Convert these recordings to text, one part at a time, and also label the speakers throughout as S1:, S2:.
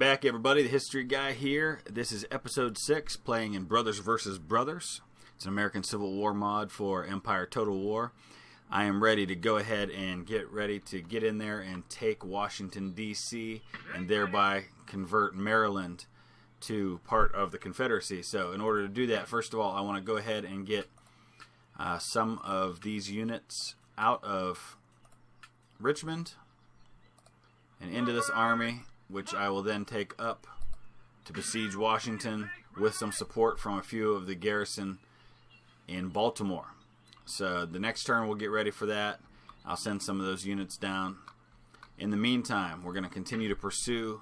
S1: back, everybody. The History Guy here. This is episode 6, playing in Brothers vs. Brothers. It's an American Civil War mod for Empire Total War. I am ready to go ahead and get in there and take Washington, D.C., and thereby convert Maryland to part of the Confederacy. So in order to do that, first of all, I want to go ahead and get some of these units out of Richmond and into this army, which I will then take up to besiege Washington with some support from a few of the garrison in Baltimore. So the next turn we'll get ready for that. I'll send some of those units down. In the meantime, we're going to continue to pursue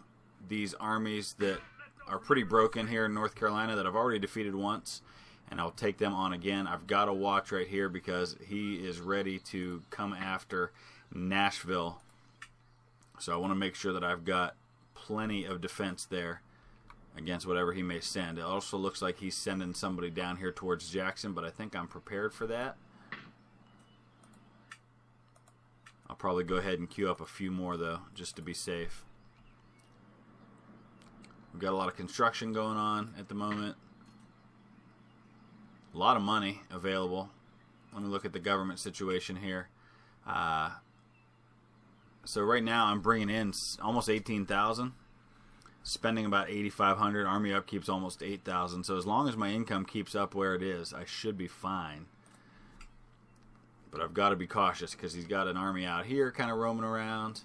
S1: these armies that are pretty broken here in North Carolina that I've already defeated once, and I'll take them on again. I've got to watch right here because he is ready to come after Nashville. So I want to make sure that I've got plenty of defense there against whatever he may send. It also looks like he's sending somebody down here towards Jackson, but I think I'm prepared for that. I'll probably go ahead and queue up a few more, though, just to be safe. We've got a lot of construction going on at the moment. A lot of money available. Let me look at the government situation here. So right now I'm bringing in almost 18,000, spending about 8,500. Army upkeep's almost 8,000. So as long as my income keeps up where it is, I should be fine. But I've got to be cautious because he's got an army out here kind of roaming around.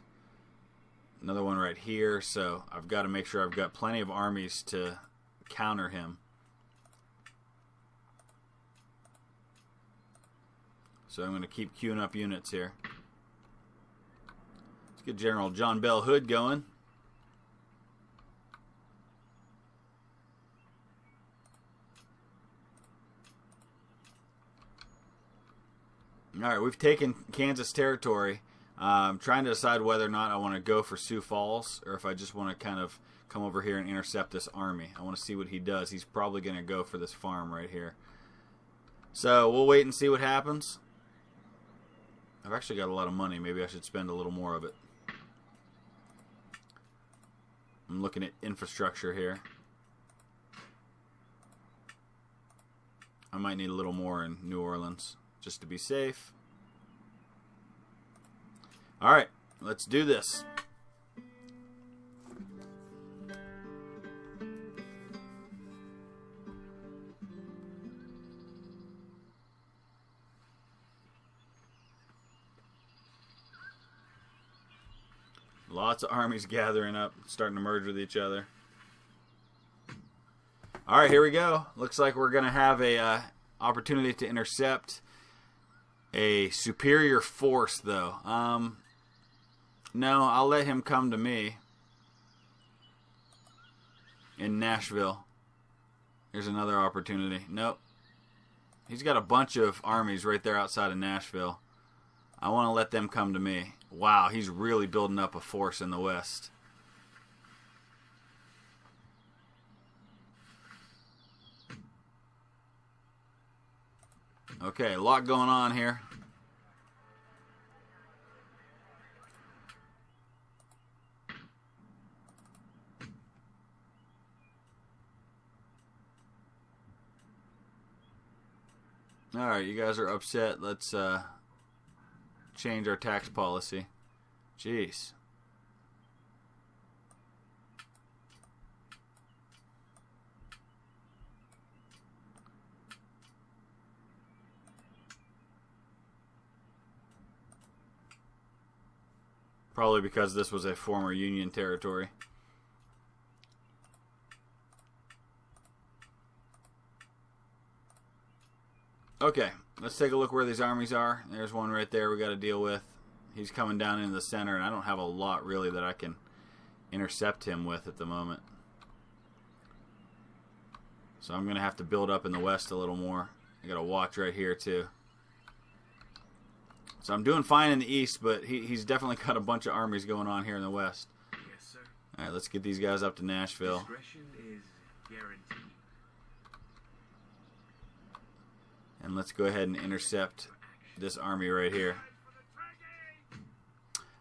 S1: Another one right here. So I've got to make sure I've got plenty of armies to counter him. So I'm going to keep queuing up units here. Get General John Bell Hood going. Alright, we've taken Kansas territory. I'm trying to decide whether or not I want to go for Sioux Falls or if I just want to kind of come over here and intercept this army. I want to see what he does. He's probably going to go for this farm right here. So we'll wait and see what happens. I've actually got a lot of money. Maybe I should spend a little more of it. I'm looking at infrastructure here. I might need a little more in New Orleans just to be safe. Alright, let's do this. Lots of armies gathering up, starting to merge with each other. Alright, here we go. Looks like we're going to have a opportunity to intercept a superior force, though. No, I'll let him come to me in Nashville. Here's another opportunity. Nope. He's got a bunch of armies right there outside of Nashville. I want to let them come to me. Wow, he's really building up a force in the West. Okay, a lot going on here. Alright, you guys are upset. Let's change our tax policy. Jeez. Probably because this was a former Union territory. Okay, let's take a look where these armies are. There's one right there we got to deal with. He's coming down into the center, and I don't have a lot really that I can intercept him with at the moment. So I'm going to have to build up in the west a little more. I got to watch right here too. So I'm doing fine in the east, but he's definitely got a bunch of armies going on here in the west.
S2: Yes, sir.
S1: All right, let's get these guys up to Nashville.
S2: Discretion is guaranteed.
S1: And let's go ahead and intercept this army right here.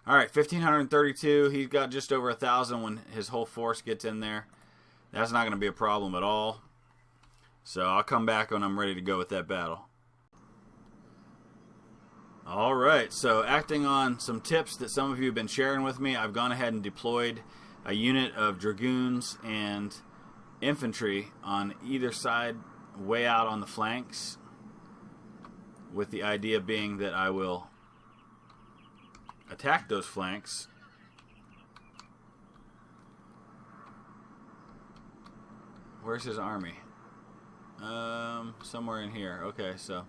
S1: All right, 1,532. He's got just over 1,000 when his whole force gets in there. That's not going to be a problem at all. So I'll come back when I'm ready to go with that battle. All right, so acting on some tips that some of you have been sharing with me, I've gone ahead and deployed a unit of dragoons and infantry on either side, way out on the flanks, with the idea being that I will attack those flanks. Where's his army? Somewhere in here. Okay, so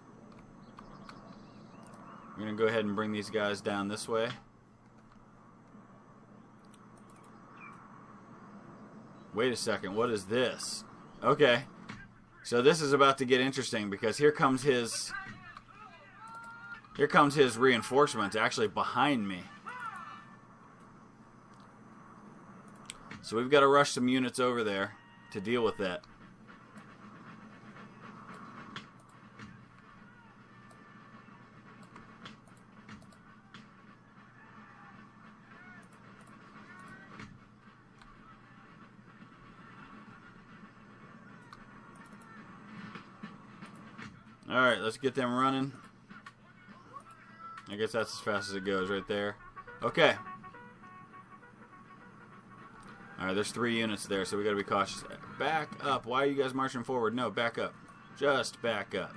S1: we're going to go ahead and bring these guys down this way. Wait a second, what is this? Okay, so this is about to get interesting because here comes his reinforcements actually behind me. So we've got to rush some units over there to deal with that. Alright, let's get them running. I guess that's as fast as it goes right there. Okay. Alright, there's 3 units there, so we gotta be cautious. Back up. Why are you guys marching forward? No, back up. Just back up.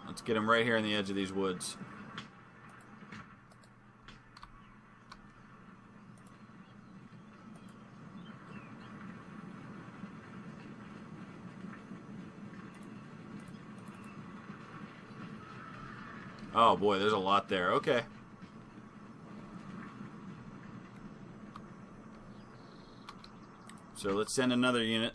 S1: Let's get them right here on the edge of these woods. Oh boy, there's a lot there. Okay. So let's send another unit.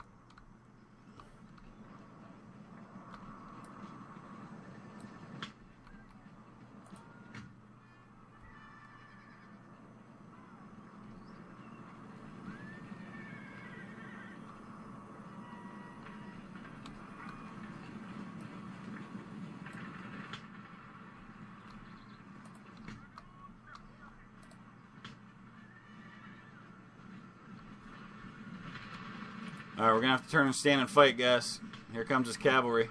S1: Alright, we're going to have to turn and stand and fight, guys. Here comes his cavalry.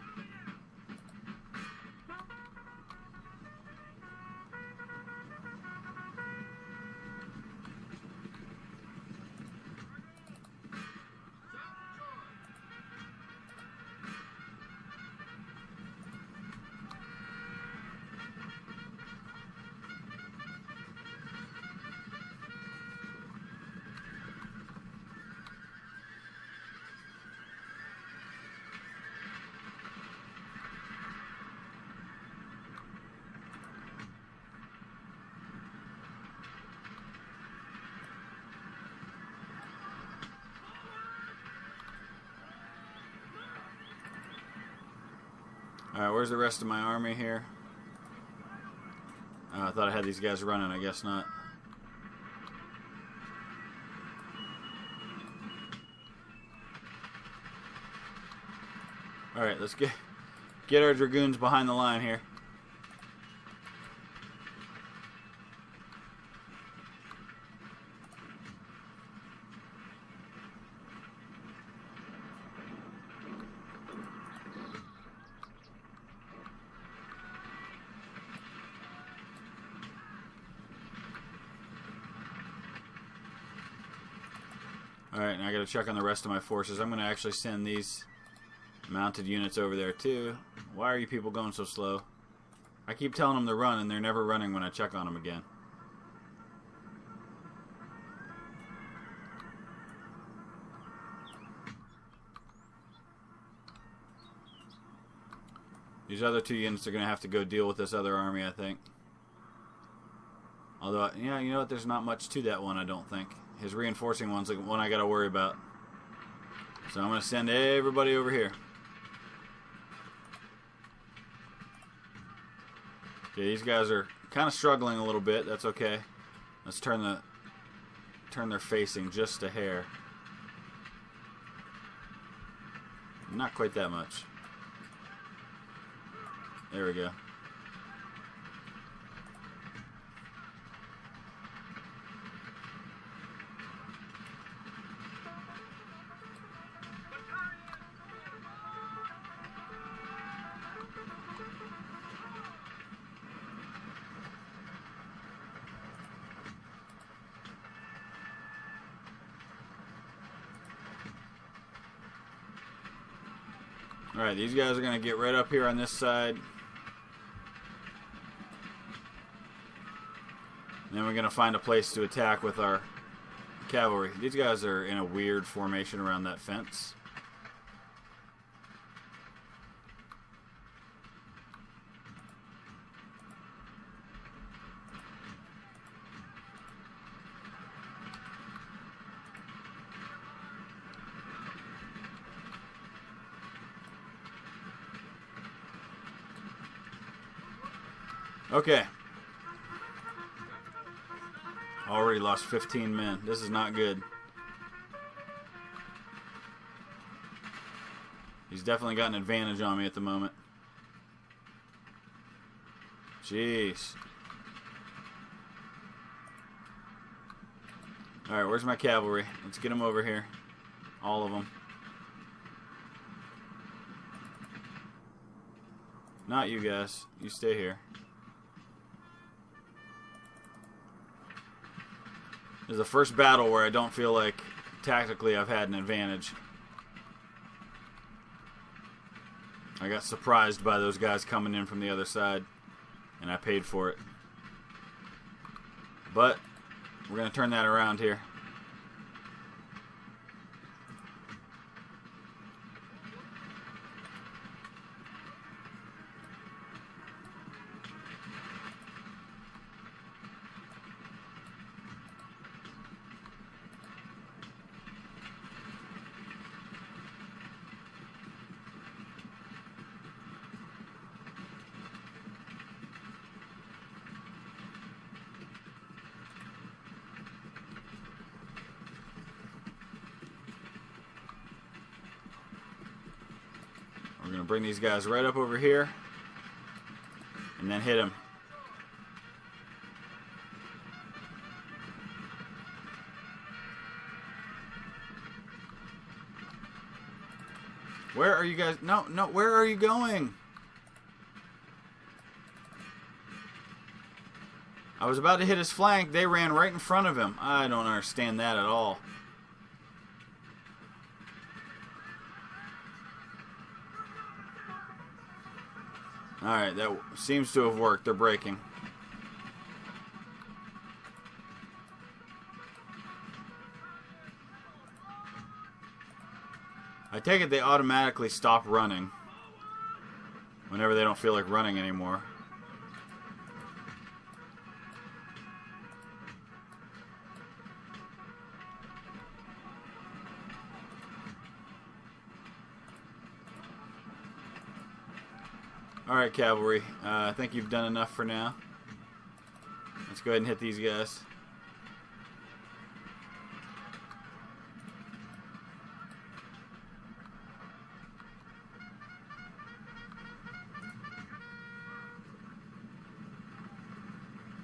S1: Alright, where's the rest of my army here? I thought I had these guys running, I guess not. Alright, let's get our dragoons behind the line here. Alright, now I gotta check on the rest of my forces. I'm gonna actually send these mounted units over there too. Why are you people going so slow? I keep telling them to run and they're never running when I check on them again. These other 2 units are gonna have to go deal with this other army, I think. Although, yeah, you know what? There's not much to that one, I don't think. His reinforcing one's the one I gotta worry about. So I'm gonna send everybody over here. Okay, these guys are kind of struggling a little bit. That's okay. Let's turn turn their facing just a hair. Not quite that much. There we go. Alright, these guys are going to get right up here on this side. And then we're going to find a place to attack with our cavalry. These guys are in a weird formation around that fence. Okay. Already lost 15 men. This is not good. He's definitely got an advantage on me at the moment. Jeez. Alright, where's my cavalry? Let's get them over here. All of them. Not you guys. You stay here. This is the first battle where I don't feel like tactically I've had an advantage. I got surprised by those guys coming in from the other side, and I paid for it. But we're going to turn that around here. We're going to bring these guys right up over here and then hit them. Where are you guys? No, where are you going? I was about to hit his flank. They ran right in front of him. I don't understand that at all. Alright, that seems to have worked. They're breaking. I take it they automatically stop running whenever they don't feel like running anymore. Alright, cavalry. I think you've done enough for now. Let's go ahead and hit these guys.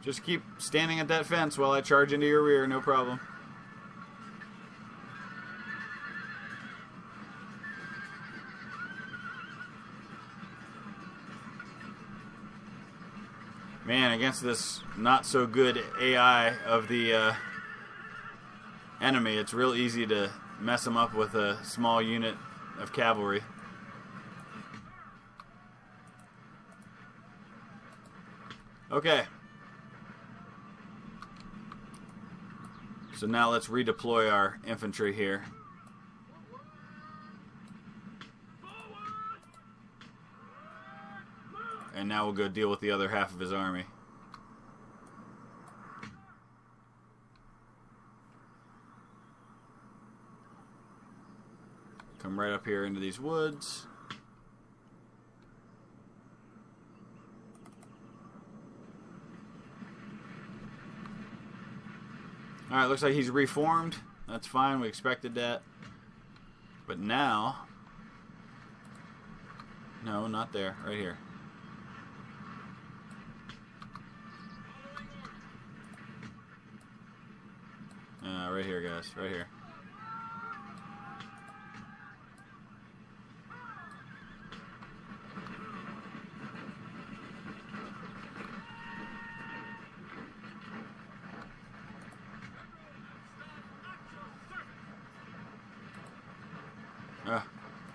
S1: Just keep standing at that fence while I charge into your rear, no problem. Man, against this not so good AI of the enemy, it's real easy to mess them up with a small unit of cavalry. Okay. So now let's redeploy our infantry here. And now we'll go deal with the other half of his army. Come right up here into these woods. Alright, looks like he's reformed. That's fine, we expected that. But now... No, not there. Right here. Right here, guys. Right here.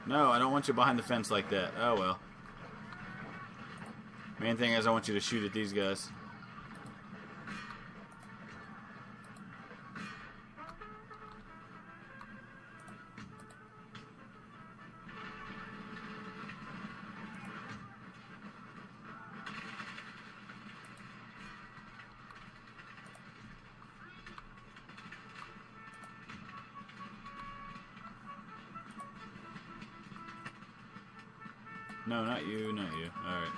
S1: No, I don't want you behind the fence like that. Oh, well. Main thing is I want you to shoot at these guys. No, not you, not you. Alright.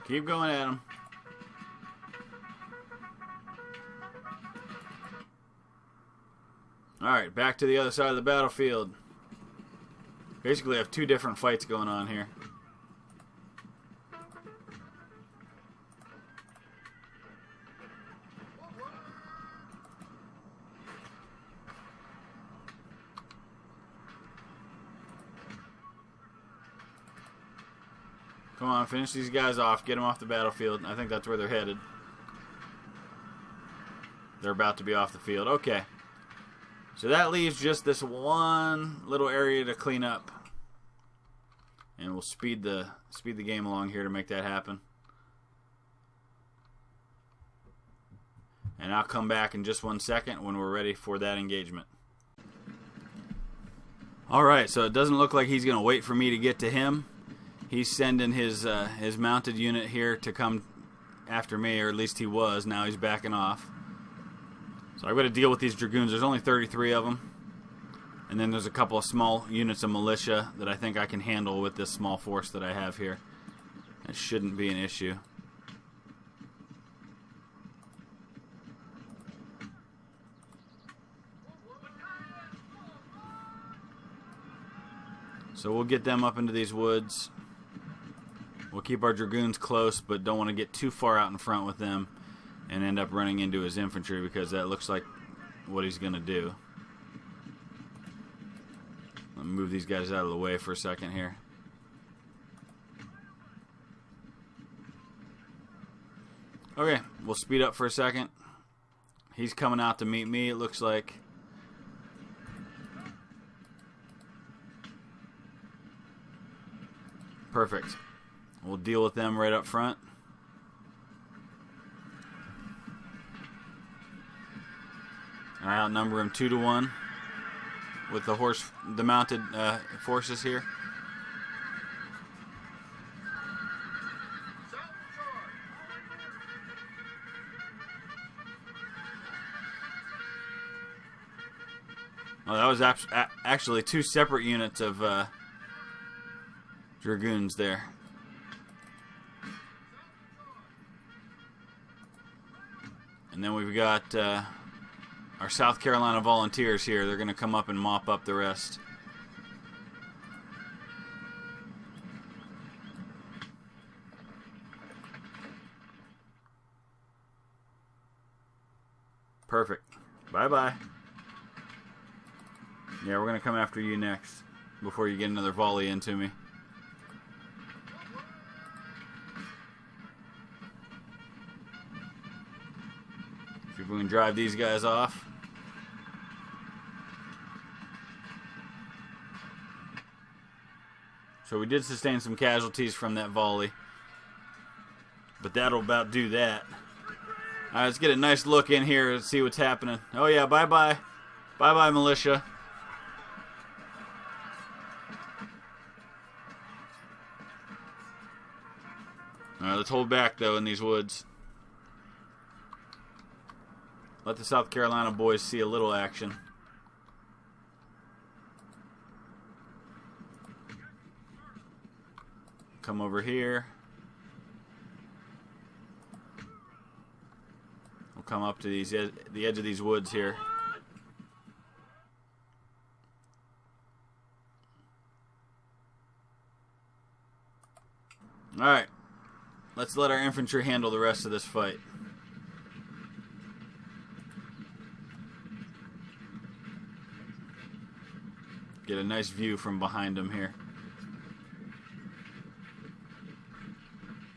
S1: Keep going at him. Alright, back to the other side of the battlefield. Basically, I have two different fights going on here. Come on, finish these guys off. Get them off the battlefield. I think that's where they're headed. They're about to be off the field. Okay. So that leaves just this one little area to clean up. And we'll speed the game along here to make that happen. And I'll come back in just 1 second when we're ready for that engagement. Alright, so it doesn't look like he's going to wait for me to get to him. He's sending his mounted unit here to come after me, or at least he was. Now he's backing off. So I've got to deal with these dragoons. There's only 33 of them. And then there's a couple of small units of militia that I think I can handle with this small force that I have here. It shouldn't be an issue. So we'll get them up into these woods. We'll keep our dragoons close, but don't want to get too far out in front with them and end up running into his infantry, because that looks like what he's going to do. Let me move these guys out of the way for a second here. Okay, we'll speed up for a second. He's coming out to meet me, it looks like. Perfect. We'll deal with them right up front. I outnumber him 2-1 with the mounted forces here. Oh, that was actually two separate units of dragoons there. And then we've got our South Carolina volunteers here. They're going to come up and mop up the rest. Perfect. Bye-bye. Yeah, we're going to come after you next before you get another volley into me. See if we can drive these guys off. So we did sustain some casualties from that volley, but that'll about do that. All right, let's get a nice look in here and see what's happening. Oh, yeah, bye-bye. Bye-bye, militia. All right, let's hold back, though, in these woods. Let the South Carolina boys see a little action. Come over here. We'll come up to the edge of these woods here. Alright. Let's let our infantry handle the rest of this fight. Get a nice view from behind them here.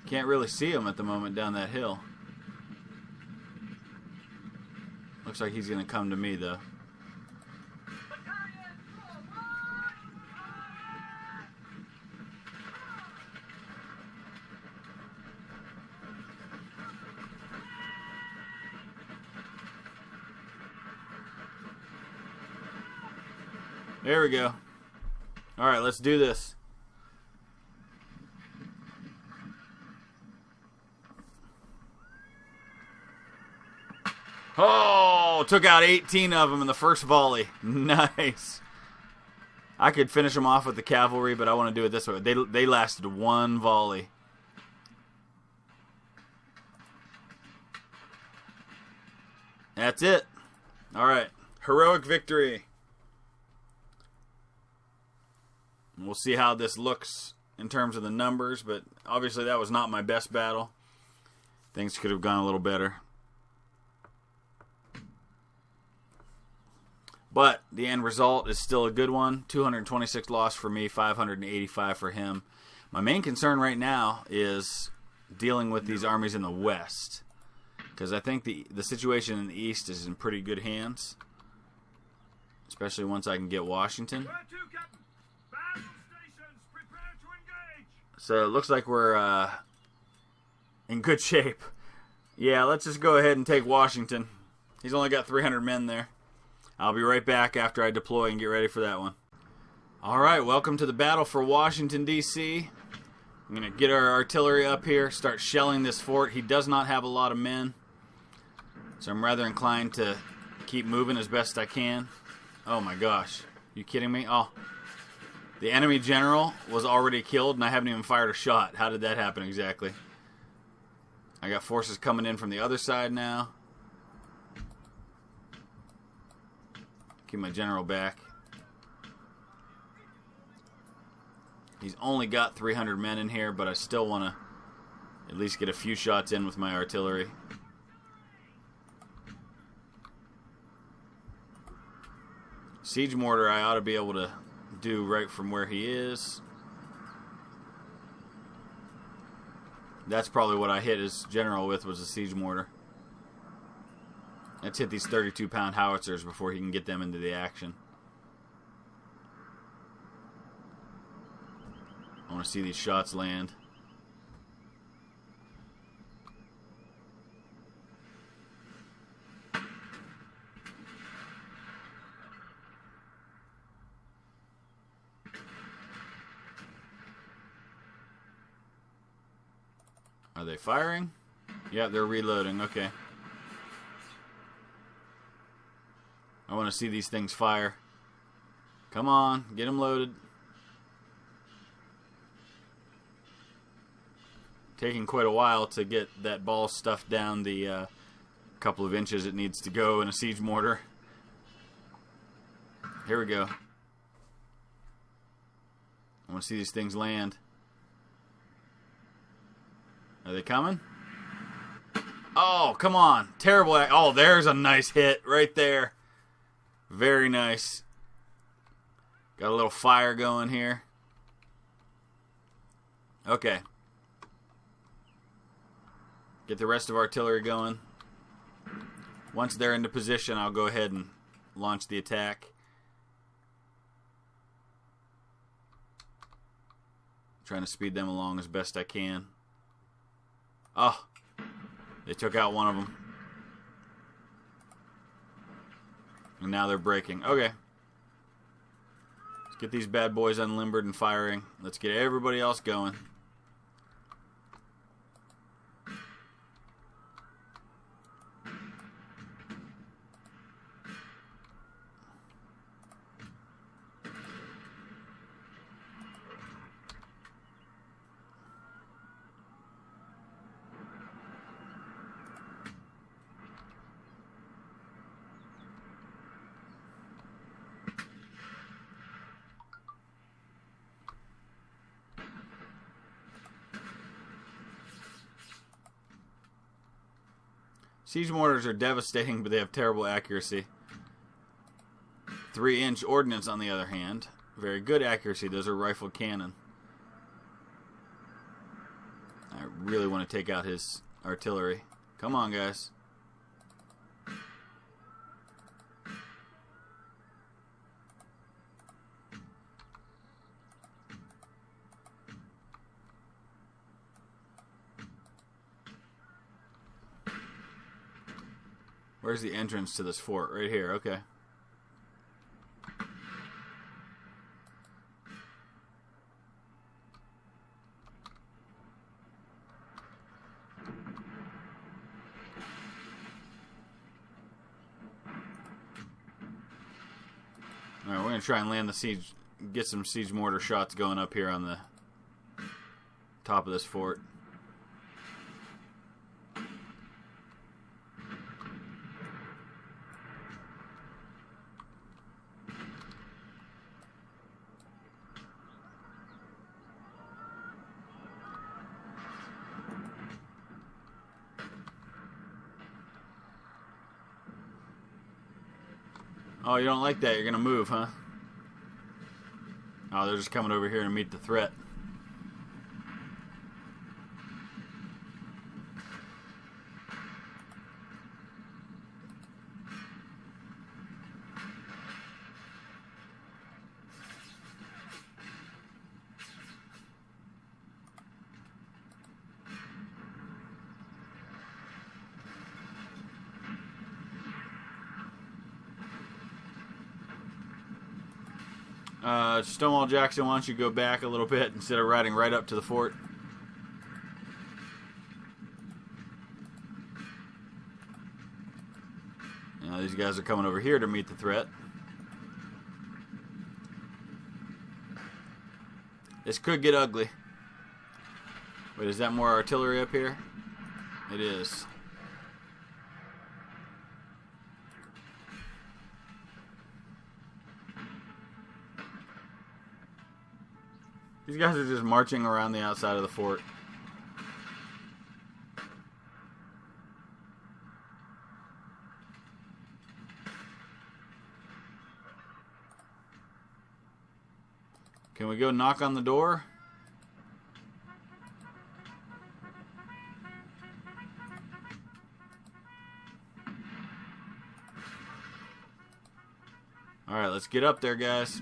S1: Can't really see him at the moment down that hill. Looks like he's going to come to me, though. There we go. All right, let's do this. Oh, took out 18 of them in the first volley. Nice. I could finish them off with the cavalry, but I want to do it this way. They lasted one volley. That's it. All right. Heroic victory. We'll see how this looks in terms of the numbers, but obviously that was not my best battle. Things could have gone a little better. But the end result is still a good one. 226 loss for me, 585 for him. My main concern right now is dealing with these armies in the west, because I think the situation in the east is in pretty good hands, especially once I can get Washington. So it looks like we're in good shape. Yeah, let's just go ahead and take Washington. He's only got 300 men there. I'll be right back after I deploy and get ready for that one. All right, welcome to the battle for Washington, D.C. I'm going to get our artillery up here, start shelling this fort. He does not have a lot of men, so I'm rather inclined to keep moving as best I can. Oh my gosh, you kidding me? Oh, the enemy general was already killed and I haven't even fired a shot. How did that happen exactly? I got forces coming in from the other side now. Keep my general back. He's only got 300 men in here, but I still want to at least get a few shots in with my artillery. Siege mortar I ought to be able to do right from where he is. That's probably what I hit his general with, was a siege mortar. Let's hit these 32-pound howitzers before he can get them into the action. I want to see these shots land. Are they firing? Yeah, they're reloading. Okay. I want to see these things fire. Come on, get them loaded. Taking quite a while to get that ball stuffed down the couple of inches it needs to go in a siege mortar. Here we go. I want to see these things land. Are they coming? Oh, come on. Terrible. Oh, there's a nice hit right there. Very nice. Got a little fire going here. Okay. Get the rest of artillery going. Once they're into position, I'll go ahead and launch the attack. Trying to speed them along as best I can. Oh, they took out one of them. And now they're breaking. Okay. Let's get these bad boys unlimbered and firing. Let's get everybody else going. Siege mortars are devastating, but they have terrible accuracy. 3-inch ordnance, on the other hand, very good accuracy. Those are rifled cannon. I really want to take out his artillery. Come on, guys. Where's the entrance to this fort? Right here, okay. Alright, we're going to try and land the siege, get some siege mortar shots going up here on the top of this fort. Oh, you don't like that? You're going to move, huh? Oh, they're just coming over here to meet the threat. Stonewall Jackson, why don't you go back a little bit instead of riding right up to the fort? Now these guys are coming over here to meet the threat. This could get ugly. Wait, is that more artillery up here? It is. These guys are just marching around the outside of the fort. Can we go knock on the door? Alright, let's get up there, guys.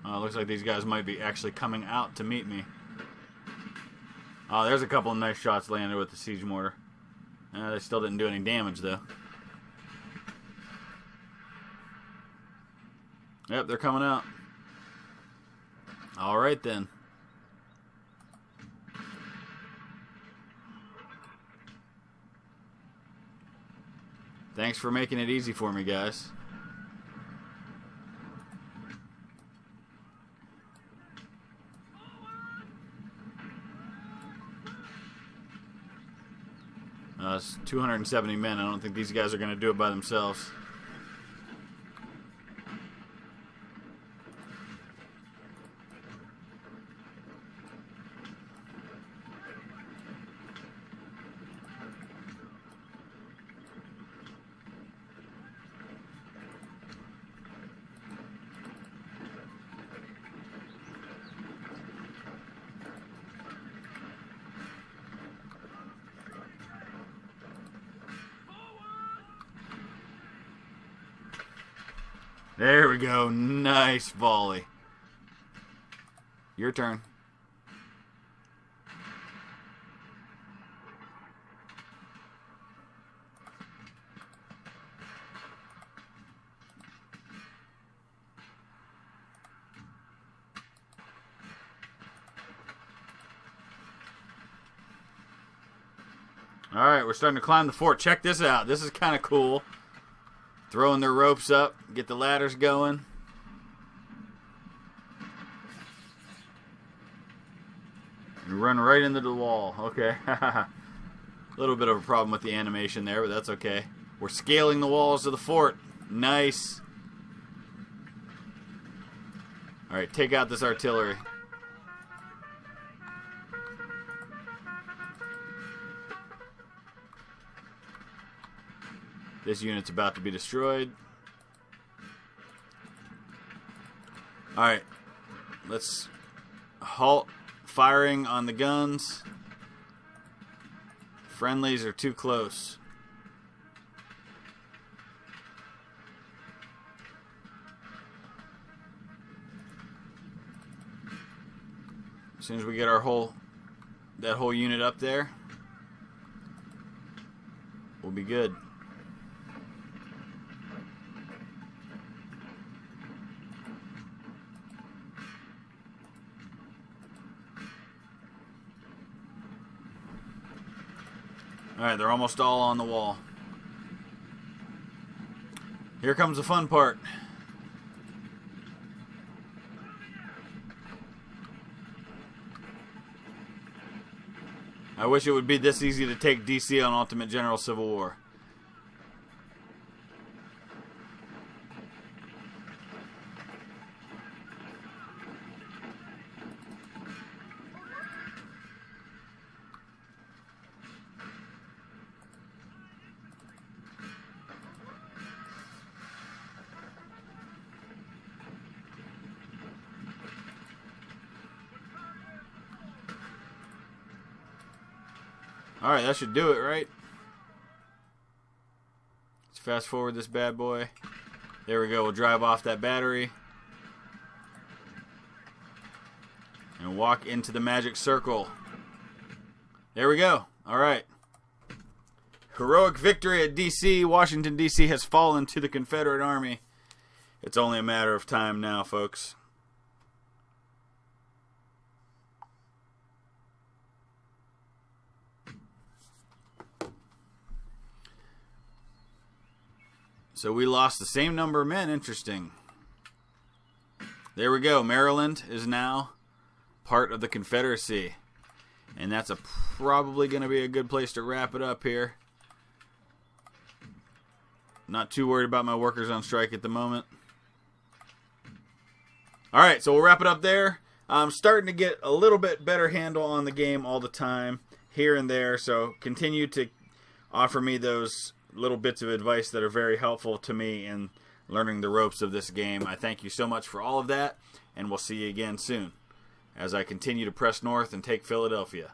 S1: Looks like these guys might be actually coming out to meet me. Oh, there's a couple of nice shots landed with the siege mortar. They still didn't do any damage, though. Yep, they're coming out. Alright, then. Thanks for making it easy for me, guys. It's 270 men. I don't think these guys are going to do it by themselves. There we go. Nice volley. Your turn. Alright, we're starting to climb the fort. Check this out. This is kind of cool. Throwing their ropes up. Get the ladders going. And run right into the wall. Okay. A little bit of a problem with the animation there, but that's okay. We're scaling the walls of the fort. Nice. Alright, take out this artillery. This unit's about to be destroyed. Alright. Let's halt firing on the guns. Friendlies are too close. As soon as we get that whole unit up there, we'll be good. Alright, they're almost all on the wall. Here comes the fun part. I wish it would be this easy to take DC on Ultimate General Civil War. Alright, that should do it, right? Let's fast forward this bad boy. There we go. We'll drive off that battery. And walk into the magic circle. There we go. Alright. Heroic victory at D.C. Washington, D.C. has fallen to the Confederate Army. It's only a matter of time now, folks. So we lost the same number of men. Interesting. There we go. Maryland is now part of the Confederacy. And that's probably going to be a good place to wrap it up here. Not too worried about my workers on strike at the moment. Alright, so we'll wrap it up there. I'm starting to get a little bit better handle on the game all the time, here and there. So continue to offer me those little bits of advice that are very helpful to me in learning the ropes of this game. I thank you so much for all of that, and we'll see you again soon as I continue to press north and take Philadelphia.